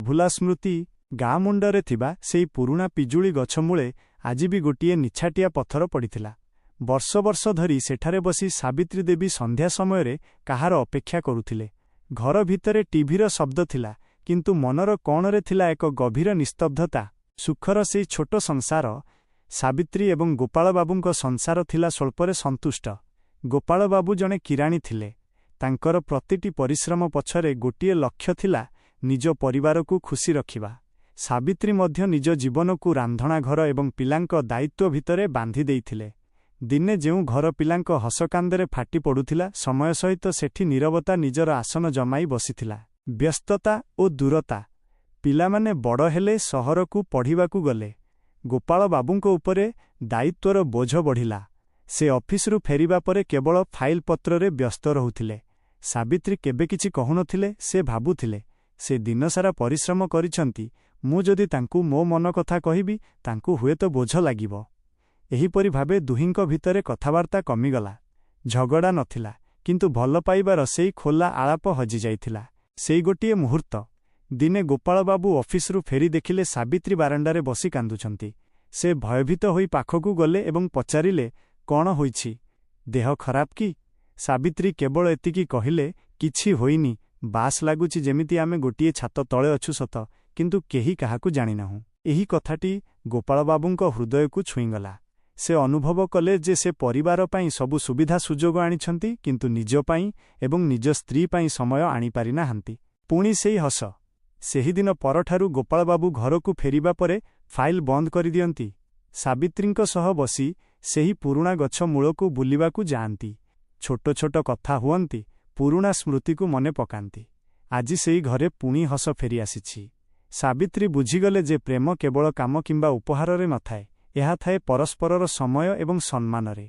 ଭୁଲା ସ୍ମୃତି ଗାଁ ମୁଣ୍ଡରେ ଥିବା ସେଇ ପୁରୁଣା ପିଜୁଳି ଗଛ ମୂଳେ ଆଜି ବି ଗୋଟିଏ ନିଛାଟିଆ ପଥର ପଡ଼ିଥିଲା। ବର୍ଷ ବର୍ଷ ଧରି ସେଠାରେ ବସି ସାବିତ୍ରୀ ଦେବୀ ସନ୍ଧ୍ୟା ସମୟରେ କାହାର ଅପେକ୍ଷା କରୁଥିଲେ। ଘର ଭିତରେ ଟିଭିର ଶବ୍ଦ ଥିଲା, କିନ୍ତୁ ମନର କଣରେ ଥିଲା ଏକ ଗଭୀର ନିସ୍ତବ୍ଧତା। ସୁଖର ସେଇ ଛୋଟ ସଂସାର। ସାବିତ୍ରୀ ଏବଂ ଗୋପାଳବାବୁଙ୍କ ସଂସାର ଥିଲା ସ୍ୱଳ୍ପରେ ସନ୍ତୁଷ୍ଟ। ଗୋପାଳବାବୁ ଜଣେ କିରାଣୀ ଥିଲେ। ତାଙ୍କର ପ୍ରତିଟି ପରିଶ୍ରମ ପଛରେ ଗୋଟିଏ ଲକ୍ଷ୍ୟ ଥିଲା, ନିଜ ପରିବାରକୁ ଖୁସି ରଖିବା। ସାବିତ୍ରୀ ମଧ୍ୟ ନିଜ ଜୀବନକୁ ରାନ୍ଧଣାଘର ଏବଂ ପିଲାଙ୍କ ଦାୟିତ୍ୱ ଭିତରେ ବାନ୍ଧି ଦେଇଥିଲେ। ଦିନେ ଯେଉଁ ଘର ପିଲାଙ୍କ ହସକାନ୍ଦରେ ଫାଟି ପଡ଼ୁଥିଲା, ସମୟ ସହିତ ସେଠି ନୀରବତା ନିଜର ଆସନ ଜମାଇ ବସିଥିଲା। ବ୍ୟସ୍ତତା ଓ ଦୂରତା। ପିଲାମାନେ ବଡ଼ ହେଲେ, ସହରକୁ ପଢ଼ିବାକୁ ଗଲେ। ଗୋପାଳବାବୁଙ୍କ ଉପରେ ଦାୟିତ୍ୱର ବୋଝ ବଢ଼ିଲା। ସେ ଅଫିସରୁ ଫେରିବା ପରେ କେବଳ ଫାଇଲ ପତ୍ରରେ ବ୍ୟସ୍ତ ରହୁଥିଲେ। ସାବିତ୍ରୀ କେବେ କିଛି କହୁନଥିଲେ। ସେ ଭାବୁଥିଲେ, ସେ ଦିନସାରା ପରିଶ୍ରମ କରିଛନ୍ତି। ମୁଁ ଯଦି ତାଙ୍କୁ ମୋ ମନ କଥା କହିବି, ତାଙ୍କୁ ହୁଏତ ବୋଝ ଲାଗିବ। ଏହିପରି ଭାବେ ଦୁହିଁଙ୍କ ଭିତରେ କଥାବାର୍ତ୍ତା କମିଗଲା। ଝଗଡ଼ା ନଥିଲା, କିନ୍ତୁ ଭଲ ପାଇବାର ସେଇ ଖୋଲା ଆଳାପ ହଜିଯାଇଥିଲା। ସେଇ ଗୋଟିଏ ମୁହୂର୍ତ୍ତ। ଦିନେ ଗୋପାଳବାବୁ ଅଫିସରୁ ଫେରି ଦେଖିଲେ ସାବିତ୍ରୀ ବାରଣ୍ଡାରେ ବସି କାନ୍ଦୁଛନ୍ତି। ସେ ଭୟଭୀତ ହୋଇ ପାଖକୁ ଗଲେ ଏବଂ ପଚାରିଲେ, କ'ଣ ହୋଇଛି? ଦେହ ଖରାପ କି? ସାବିତ୍ରୀ କେବଳ ଏତିକି କହିଲେ, କିଛି ହୋଇନି, ବାସ୍ ଲାଗୁଛି ଯେମିତି ଆମେ ଗୋଟିଏ ଛାତ ତଳେ ଅଛୁ ସତ, କିନ୍ତୁ କେହି କାହାକୁ ଜାଣିନାହୁଁ। ଏହି କଥାଟି ଗୋପାଳବାବୁଙ୍କ ହୃଦୟକୁ ଛୁଇଁଗଲା। ସେ ଅନୁଭବ କଲେ ଯେ ସେ ପରିବାର ପାଇଁ ସବୁ ସୁବିଧା ସୁଯୋଗ ଆଣିଛନ୍ତି, କିନ୍ତୁ ନିଜ ପାଇଁ ଏବଂ ନିଜ ସ୍ତ୍ରୀ ପାଇଁ ସମୟ ଆଣିପାରିନାହାନ୍ତି। ପୁଣି ସେଇ ହସ। ସେହିଦିନ ପରଠାରୁ ଗୋପାଳବାବୁ ଘରକୁ ଫେରିବା ପରେ ଫାଇଲ ବନ୍ଦ କରିଦିଅନ୍ତି। ସାବିତ୍ରୀଙ୍କ ସହ ବସି ସେହି ପୁରୁଣା ଗଛ ମୂଳକୁ ବୁଲିବାକୁ ଯାଆନ୍ତି। ଛୋଟ ଛୋଟ କଥା ହୁଅନ୍ତି, ପୁରୁଣା ସ୍ମୃତିକୁ ମନେ ପକାନ୍ତି। ଆଜି ସେଇ ଘରେ ପୁଣି ହସ ଫେରିଆସିଛି। ସାବିତ୍ରୀ ବୁଝିଗଲେ ଯେ ପ୍ରେମ କେବଳ କାମ କିମ୍ବା ଉପହାରରେ ନଥାଏ, ଏହା ଥାଏ ପରସ୍ପରର ସମୟ ଏବଂ ସମ୍ମାନରେ।